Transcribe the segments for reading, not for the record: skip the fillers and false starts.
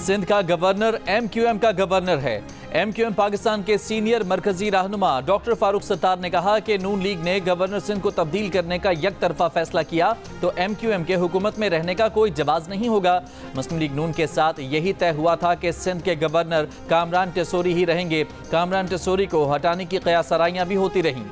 सिंध का governor MQM का governor है। एमक्यूएम पाकिस्तान के सीनियर मरकजी रहनुमा डॉक्टर फारूक सत्तार ने कहा कि नून लीग ने गवर्नर सिंध को तब्दील करने का एक तरफा फैसला किया तो एमक्यूएम के हुकूमत में रहने का कोई जवाब नहीं होगा। मुस्लिम लीग नून के साथ यही तय हुआ था कि सिंध के गवर्नर कामरान टेसोरी ही रहेंगे। कामरान टेसोरी को हटाने की कयासराइयां भी होती रहीं।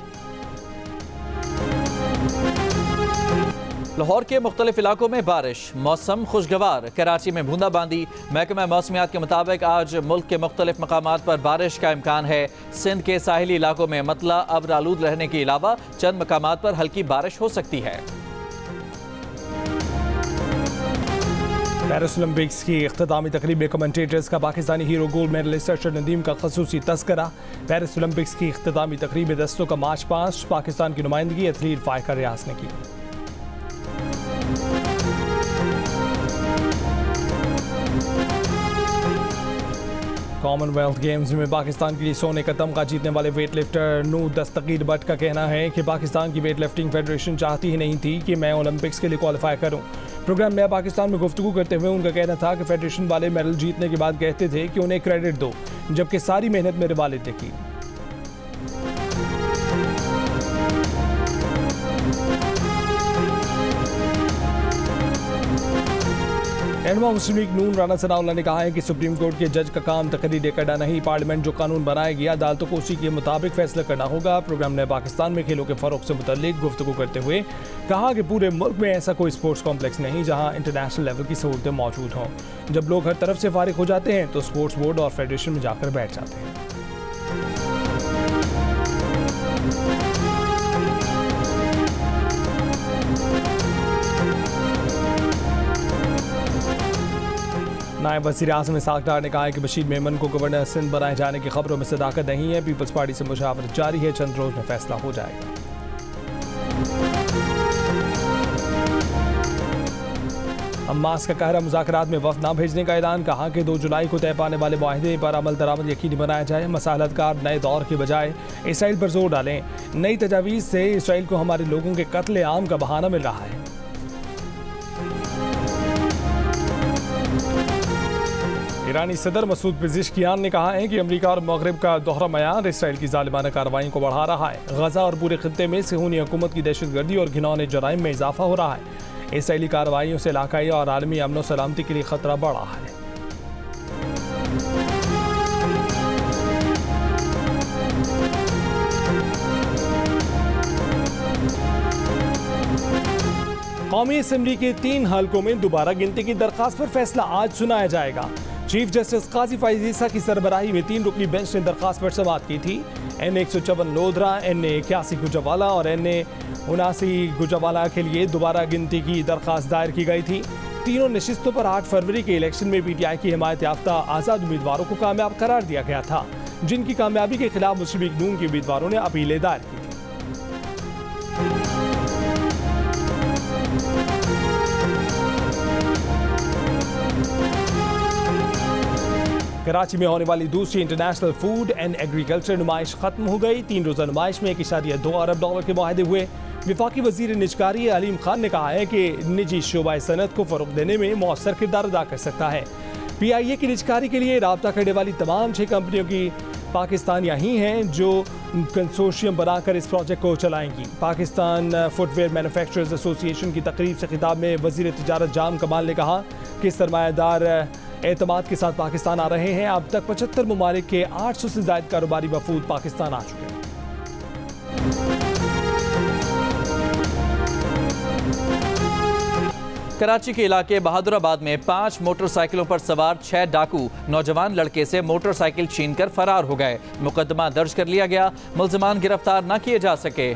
लाहौर के मुख्तलिफ इलाकों में बारिश, मौसम खुशगवार। कराची में बूंदाबांदी। महकमा मौसमियात के मुताबिक आज मुल्क के मुख्तलिफ मकामात पर बारिश का इम्कान है। सिंध के साहिली इलाकों में मतला अब्र आलूद रहने के अलावा चंद मकामात पर हल्की बारिश हो सकती है। पेरिस ओलंपिक्स की इख्तितामी तकरीब में कमेंटेटर्स का Pakistani hero gold medalist Arshad Nadeem का खसूसी तस्करा। पेरिस ओलंपिक्स की इख्तितामी तकरीब में दस्तों का मार्च पास्ट पाकिस्तान की नुमाइंदगी एथलीट फाइका रियाज ने की। कॉमनवेल्थ गेम्स में पाकिस्तान के लिए सोने का तमगा जीतने वाले वेट लिफ्टर नूर दस्तगीर भट्ट का कहना है कि पाकिस्तान की वेट लिफ्टिंग फेडरेशन चाहती ही नहीं थी कि मैं ओलंपिक्स के लिए क्वालिफाई करूं। प्रोग्राम में पाकिस्तान में गुफ्तगू करते हुए उनका कहना था कि फेडरेशन वाले मेडल जीतने के बाद कहते थे कि उन्हें क्रेडिट दो, जबकि सारी मेहनत मेरे वालिद ने की। रहनुमा मुस्लिम लीग नून राना सनाउल्लाह ने कहा है कि सुप्रीम कोर्ट के जज का काम तकरीरें करना नहीं, पार्लियामेंट जो कानून बनाएगी अदालतों को उसी के मुताबिक फैसला करना होगा। प्रोग्राम ने पाकिस्तान में खेलों के फरोग से मुतल्लिक गुफ्तगू करते हुए कहा कि पूरे मुल्क में ऐसा कोई स्पोर्ट्स कॉम्प्लेक्स नहीं जहां इंटरनेशनल लेवल की सहूलतें मौजूद हों। जब लोग हर तरफ से फारिग हो जाते हैं तो स्पोर्ट्स बोर्ड और फेडरेशन में जाकर बैठ जाते हैं। नायब वज़ीर आज़म इसाक डार ने कहा है कि बशीर मेमन को गवर्नर सिंध बनाए जाने की खबरों में सदाकत नहीं है। पीपल्स पार्टी से मुशावरत जारी है, चंद रोज में फैसला हो जाएगा। हमास का कहरा मुज़ाकरात में वफ़द न भेजने का ऐलान। कहा कि 2 जुलाई को तय पाने वाले मुआहदे पर अमल दरामद यकीनी बनाया जाए। मसालतकार नए दौर के बजाय इसराइल पर जोर डालें। नई तजावीज़ से इसराइल को हमारे लोगों के कत्ले आम का बहाना मिल रहा है। ईरानी सदर मसूद पेज़ेश्कियान ने कहा है कि अमेरिका और मगरिब का दोहरा मयार इसराइल की ज़ालिमाना कार्रवाई को बढ़ा रहा है। गजा और पूरे खित्ते में सिहूनी हुकूमत की दहशतगर्दी और घिनौने जराइम में इजाफा हो रहा है। इसराइली कार्रवाइयों से इलाकाई और आलमी अमन व सलामती के लिए खतरा बढ़ा है। कौमी असम्बली के 3 हलकों में दोबारा गिनती की दरख्वास्त पर फैसला आज सुनाया जाएगा। चीफ जस्टिस काजी फैज़ ईसा की सरबराही में 3 रुकनी बेंच ने दरख्वास्त पर समाअत की थी। NA 154 लोधरा, NA 81 गुजरावाला और NA 79 गुजरावाला के लिए दोबारा गिनती की दरख्वास्त दायर की गई थी। तीनों नशिस्तों पर 8 फरवरी के इलेक्शन में PTI की हिमायत याफ्ता आज़ाद उम्मीदवारों को कामयाब करार दिया गया था, जिनकी कामयाबी के खिलाफ मुस्लिम लीग नून के उम्मीदवारों ने अपीलें दायर की थी। कराची में होने वाली दूसरी इंटरनेशनल फूड एंड एग्रीकल्चर नुमाइश खत्म हो गई। 3 रोज़ा नुमाइश में $1.2 अरब के मुआहदे हुए। वफाकी वज़ीर निजकारी अलीम खान ने कहा है कि निजी शोबा सनत को फ़रोग़ देने में मौसर किरदार अदा कर सकता है। PIA की निजकारी के लिए राब्ता करने वाली तमाम 6 कंपनियों की पाकिस्तानियाँ ही हैं जो कंसोर्शियम बनाकर इस प्रोजेक्ट को चलाएंगी। पाकिस्तान फुटवेयर मैन्युफैक्चरर्स एसोसिएशन की तकरीब से खिताब में वज़ीर तिजारत जाम कमाल ने कहा कि सरमायादार एतमाद के साथ पाकिस्तान आ रहे हैं। अब तक 75 ममालिक के 800 से ज़ायद कारोबारी वफूद पाकिस्तान आ चुके हैं। कराची के इलाके बहादुराबाद में 5 मोटरसाइकिलों पर सवार 6 डाकू नौजवान लड़के से मोटरसाइकिल छीनकर फरार हो गए। मुकदमा दर्ज कर लिया गया, मुल्जिमान गिरफ्तार न किए जा सके।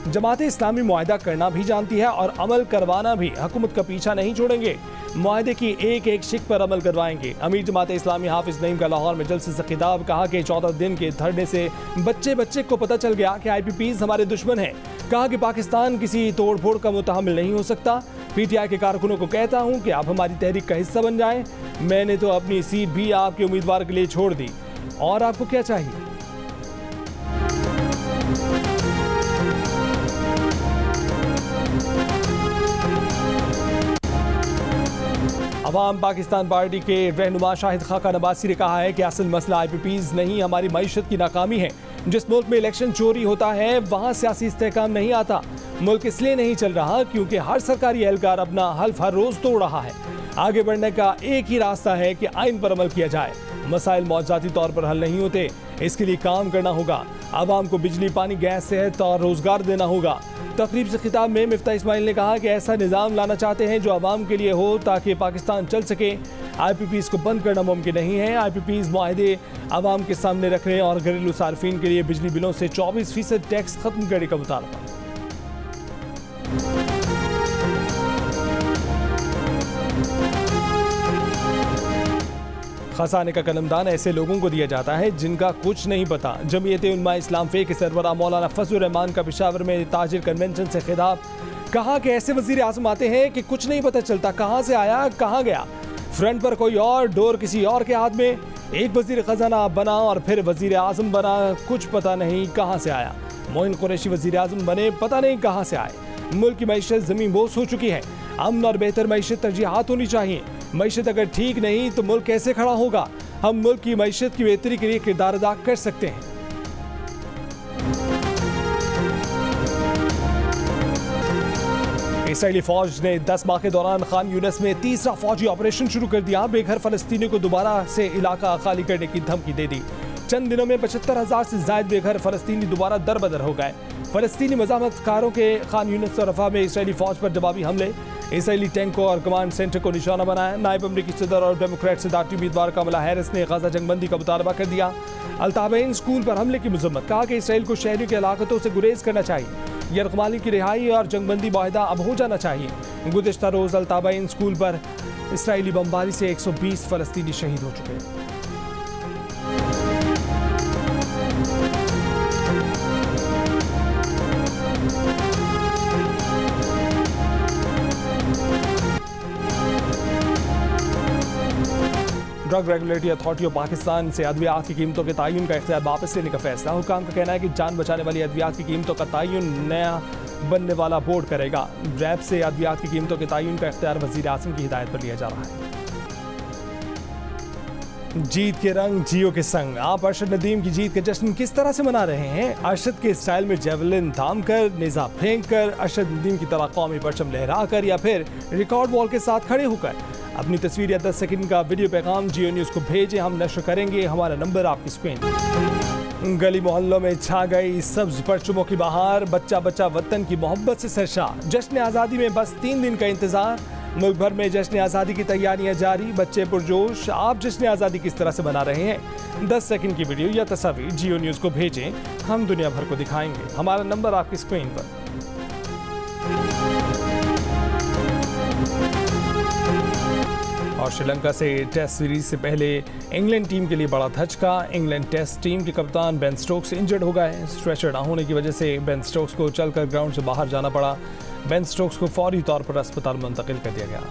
जमात इस्लामी मुआहदा करना भी जानती है और अमल करवाना भी। हुकूमत का पीछा नहीं छोड़ेंगे, मुआहदे की एक एक शिक पर अमल करवाएंगे। अमीर जमात इस्लामी हाफिज नईम का लाहौर में जलसे से खिताब। कहा कि 14 दिन के धरने से बच्चे को पता चल गया कि IPPs हमारे दुश्मन हैं। कहा कि पाकिस्तान किसी तोड़ फोड़ का मुतहम्मिल नहीं हो सकता। PTI के कारकुनों को कहता हूँ कि आप हमारी तहरीक का हिस्सा बन जाएं। मैंने तो अपनी सीट भी आपके उम्मीदवार के लिए छोड़ दी, और आपको क्या चाहिए। अवाम पाकिस्तान पार्टी के रहनुमा शाहिद खाकान अब्बासी ने कहा है कि असल मसला IPPs नहीं, हमारी मईशत की नाकामी है। जिस मुल्क में इलेक्शन चोरी होता है वहाँ सियासी इस्तेहकाम नहीं आता। मुल्क इसलिए नहीं चल रहा क्योंकि हर सरकारी एहलकार अपना हल्फ हर रोज तोड़ रहा है। आगे बढ़ने का एक ही रास्ता है कि आइन पर अमल किया जाए। मसाइल मौजूदी तौर पर हल नहीं होते, इसके लिए काम करना होगा। आवाम को बिजली, पानी, गैस, सेहत और रोजगार देना होगा। तकरीब से खिताब में मिफ्ताह इस्माइल ने कहा कि ऐसा निज़ाम लाना चाहते हैं जो आवाम के लिए हो ताकि पाकिस्तान चल सके। IPPs को बंद करना मुमकिन नहीं है। IPPs मुआहदे आवाम के सामने रखने और घरेलू सार्फिन के लिए बिजली बिलों से 24% टैक्स खत्म करने का मुतालबा। खजाने का कलमदान ऐसे लोगों को दिया जाता है जिनका कुछ नहीं पता। जमीयत उलमा इस्लाम फे के सरबराह मौलाना फजलुर रहमान का पेशावर में ताजिर कन्वेंशन से खिताब। कहा कि ऐसे वजीर आजम आते हैं कि कुछ नहीं पता चलता कहाँ से आया कहाँ गया। फ्रंट पर कोई और, डोर किसी और के हाथ में। एक वजीर खजाना बना और फिर वजीर आजम बना, कुछ पता नहीं कहाँ से आया। मोइन कुरैशी वजीर आजम बने, पता नहीं कहाँ से आए। मुल्क की मईशत ज़मीन बोस हो चुकी है। अमन और बेहतर मईशत तरजीहात होनी चाहिए। मईशत अगर ठीक नहीं तो मुल्क कैसे खड़ा होगा। हम मुल्क की मईशत की बेहतरी के लिए किरदार अदा कर सकते हैं। इसराइली फौज ने 10 माह के दौरान खान यूनिस में तीसरा फौजी ऑपरेशन शुरू कर दिया। बेघर फलस्तीनी को दोबारा से इलाका खाली करने की धमकी दे दी। चंद दिनों में 75,000 से ज्यादा बेघर फलस्तीनी दोबारा दरबदर हो गए। फलस्तीनी मज़ाहमतकारों के खान यूनिस और रफा में इसराइली फौज पर जवाबी हमले। इसराइली टैंकों और कमांड सेंटर को निशाना बनाया। नायब अमरीकी सदर और डेमोक्रेट सदारती उम्मीदवार कमला हैरिस ने गाजा जंगबंदी का मुतालबा कर दिया। अल्ताबैन स्कूल पर हमले की मजम्मत। कहा कि इसराइल को शहरियों की हलाकतों से गुरेज करना चाहिए। यरगमाली की रिहाई और जंगबंदी माहिदा अब हो जाना चाहिए। गुज़िश्ता रोज़ अल्ताबैन स्कूल पर इसराइली बमबारी से 120 फलस्तीनी शहीद हो चुके हैं। Drug regulatory authority of Pakistan से अद्वियात की कीमतों के तयन का इख्तियार वापस लेने का फैसला। हुकाम का कहना है कि जान बचाने वाली अद्वियात की कीमतों का तयन नया बनने वाला बोर्ड करेगा। रैब से अद्वियात की कीमतों के तयन का इख्तियार वज़ीर आज़म की हिदायत पर लिया जा रहा है। जीत के रंग जियो के संग। आप अरशद नदीम की जीत का जश्न किस तरह से मना रहे हैं? अरशद के स्टाइल में जेवलिन थाम कर, नेजा फेंक कर, अरशद नदीम की तरह कौमी परचम लहरा कर, या फिर रिकॉर्ड वॉल के साथ खड़े होकर? अपनी तस्वीर या 10 सेकंड का वीडियो पैगाम जियो न्यूज़ को भेजें, हम नशर करेंगे। हमारा नंबर आपकी स्क्रीन। गली मोहल्लों में छा गई सब्ज परचमों की बहार। बच्चा बच्चा वतन की मोहब्बत से सरशार। जश्न आज़ादी में बस 3 दिन का इंतजार। मुल्क भर में जश्न आज़ादी की तैयारियां जारी। बच्चे पुरजोश। आप जश्न आज़ादी किस तरह से मना रहे हैं? 10 सेकंड की वीडियो या तस्वीर जियो न्यूज़ को भेजें, हम दुनिया भर को दिखाएंगे। हमारा नंबर आपकी स्क्रीन पर। और श्रीलंका से टेस्ट सीरीज से पहले इंग्लैंड टीम के लिए बड़ा धचका। इंग्लैंड टेस्ट टीम के कप्तान बेन स्टोक्स इंजर्ड हो गए। स्ट्रेचर न होने की वजह से बेन स्टोक्स को चलकर ग्राउंड से बाहर जाना पड़ा। बेन स्टोक्स को फौरी तौर पर अस्पताल मुंतकिल कर दिया गया।